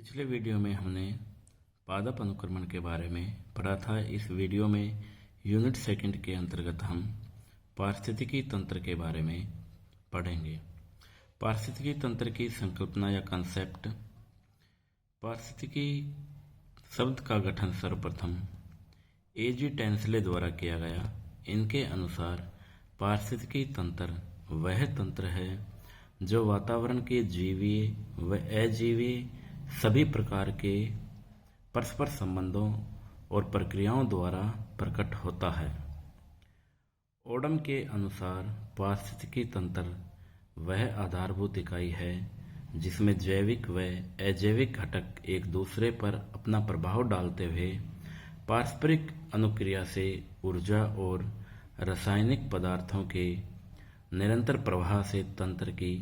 पिछले वीडियो में हमने पादप अनुक्रमण के बारे में पढ़ा था। इस वीडियो में यूनिट सेकंड के अंतर्गत हम पारिस्थितिकी तंत्र के बारे में पढ़ेंगे। पारिस्थितिकी तंत्र की संकल्पना या कंसेप्ट। पारिस्थितिकी शब्द का गठन सर्वप्रथम A.G. टेंसले द्वारा किया गया। इनके अनुसार पारिस्थितिकी तंत्र वह तंत्र है जो वातावरण के जीवीय व अजीवीय सभी प्रकार के परस्पर संबंधों और प्रक्रियाओं द्वारा प्रकट होता है। ओडम के अनुसार पारिस्थितिकी तंत्र वह आधारभूत इकाई है जिसमें जैविक व अजैविक घटक एक दूसरे पर अपना प्रभाव डालते हुए पारस्परिक अनुक्रिया से ऊर्जा और रासायनिक पदार्थों के निरंतर प्रवाह से तंत्र की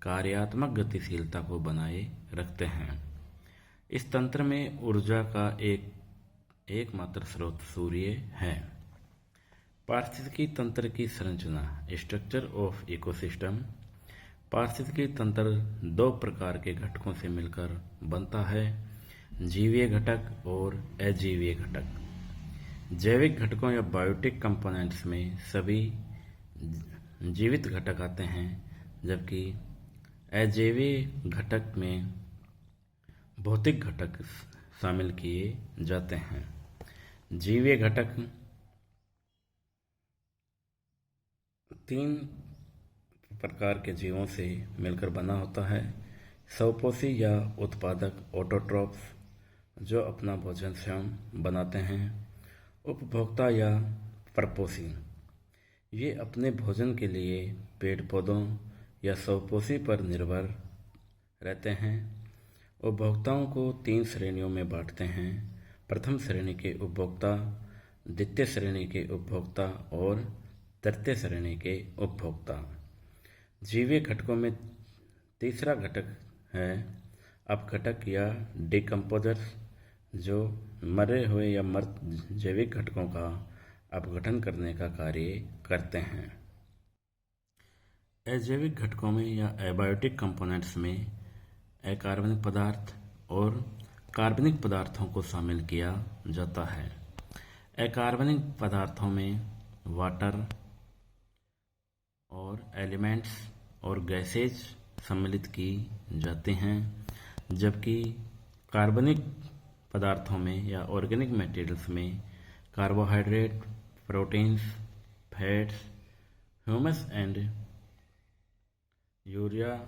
कार्यात्मक गतिशीलता को बनाए रखते हैं। इस तंत्र में ऊर्जा का एकमात्र स्रोत सूर्य है। पारिस्थितिकी तंत्र की संरचना, स्ट्रक्चर ऑफ इकोसिस्टम। पारिस्थितिकी तंत्र दो प्रकार के घटकों से मिलकर बनता है, जीवीय घटक और अजीवीय घटक। जैविक घटकों या बायोटिक कंपोनेंट्स में सभी जीवित घटक आते हैं, जबकि अजैवीय घटक में भौतिक घटक शामिल किए जाते हैं। जीवीय घटक तीन प्रकार के जीवों से मिलकर बना होता है। स्वपोषी या उत्पादक ऑटोट्रॉफ्स जो अपना भोजन स्वयं बनाते हैं। उपभोक्ता या परपोषी ये अपने भोजन के लिए पेड़ पौधों या स्वपोषी पर निर्भर रहते हैं। उपभोक्ताओं को तीन श्रेणियों में बांटते हैं। प्रथम श्रेणी के उपभोक्ता, द्वितीय श्रेणी के उपभोक्ता और तृतीय श्रेणी के उपभोक्ता। जीवीय घटकों में तीसरा घटक है अपघटक या डिकम्पोजर्स जो मरे हुए या मृत जैविक घटकों का अपघटन करने का कार्य करते हैं। अजैविक घटकों में या एबायोटिक कंपोनेंट्स में अकार्बनिक पदार्थ और कार्बनिक पदार्थों को शामिल किया जाता है। अकार्बनिक पदार्थों में वाटर और एलिमेंट्स और गैसेज सम्मिलित की जाते हैं, जबकि कार्बनिक पदार्थों में या ऑर्गेनिक मटेरियल्स में carbohydrate, proteins, fats, humus and urea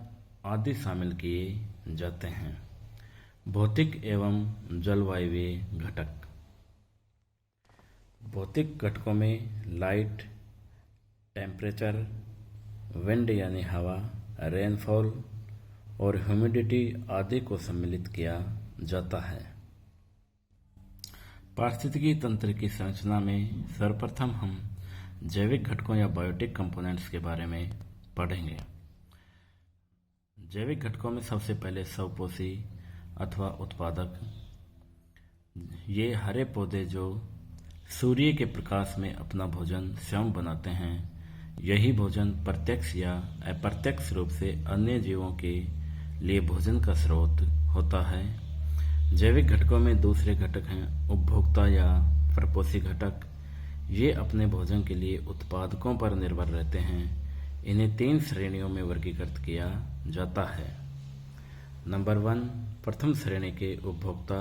आदि शामिल किए जाते हैं। भौतिक एवं जलवायवीय घटक। भौतिक घटकों में लाइट, टेम्परेचर, विंड यानी हवा, रेनफॉल और ह्यूमिडिटी आदि को सम्मिलित किया जाता है। पारिस्थितिकी तंत्र की संरचना में सर्वप्रथम हम जैविक घटकों या बायोटिक कंपोनेंट्स के बारे में पढ़ेंगे। जैविक घटकों में सबसे पहले स्वपोषी अथवा उत्पादक। ये हरे पौधे जो सूर्य के प्रकाश में अपना भोजन स्वयं बनाते हैं। यही भोजन प्रत्यक्ष या अप्रत्यक्ष रूप से अन्य जीवों के लिए भोजन का स्रोत होता है। जैविक घटकों में दूसरे घटक हैं उपभोक्ता या परपोषी घटक। ये अपने भोजन के लिए उत्पादकों पर निर्भर रहते हैं। इन्हें तीन श्रेणियों में वर्गीकृत किया जाता है। नंबर 1, प्रथम श्रेणी के उपभोक्ता।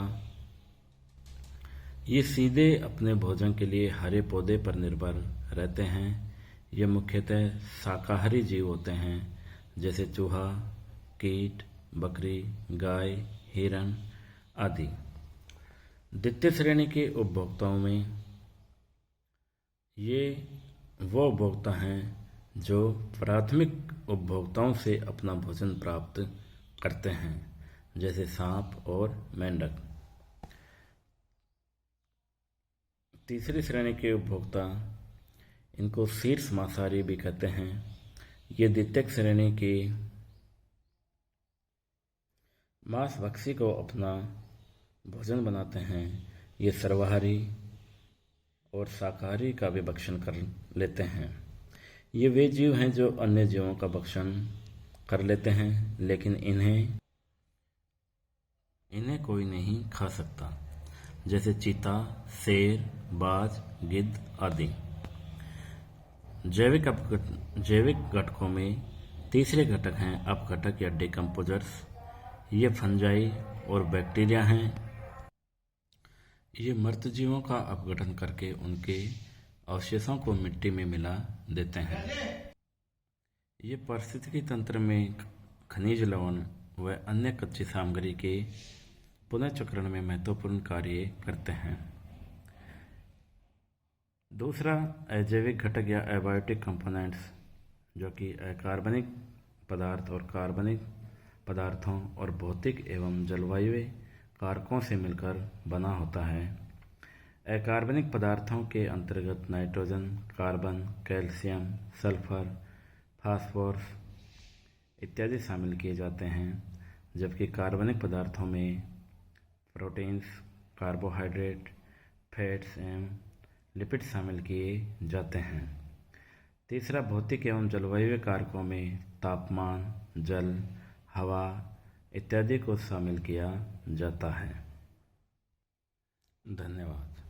ये सीधे अपने भोजन के लिए हरे पौधे पर निर्भर रहते हैं। ये मुख्यतः शाकाहारी जीव होते हैं, जैसे चूहा, कीट, बकरी, गाय, हिरण आदि। द्वितीय श्रेणी के उपभोक्ताओं में ये वो उपभोक्ता हैं जो प्राथमिक उपभोक्ताओं से अपना भोजन प्राप्त करते हैं, जैसे सांप और मेंढक। तीसरी श्रेणी के उपभोक्ता, इनको शीर्ष मांसाहारी भी कहते हैं। ये द्वितीय श्रेणी के मांसभक्षी को अपना भोजन बनाते हैं। ये सर्वाहारी और शाकाहारी का भी भक्षण कर लेते हैं। ये वे जीव हैं जो अन्य जीवों का भक्षण कर लेते हैं, लेकिन इन्हें कोई नहीं खा सकता, जैसे चीता, शेर, बाज, गिद्ध आदि। जैविक घटकों में तीसरे घटक हैं अपघटक या डिकम्पोजर्स। ये फंजाई और बैक्टीरिया हैं। ये मृत जीवों का अपघटन करके उनके अवशेषों को मिट्टी में मिला देते हैं। ये पारिस्थितिकी तंत्र में खनिज लवण व अन्य कच्ची सामग्री के पुनर्चक्रण में महत्वपूर्ण कार्य करते हैं। दूसरा, अजैविक घटक या एबायोटिक कंपोनेंट्स, जो कि अकार्बनिक पदार्थ और कार्बनिक पदार्थों और भौतिक एवं जलवायु कारकों से मिलकर बना होता है। अकार्बनिक पदार्थों के अंतर्गत nitrogen, carbon, calcium, sulphur, phosphorus इत्यादि शामिल किए जाते हैं, जबकि कार्बनिक पदार्थों में प्रोटीन्स, कार्बोहाइड्रेट, फैट्स एवं लिपिड शामिल किए जाते हैं। तीसरा, भौतिक एवं जलवायु कारकों में तापमान, जल, हवा इत्यादि को शामिल किया जाता है। धन्यवाद।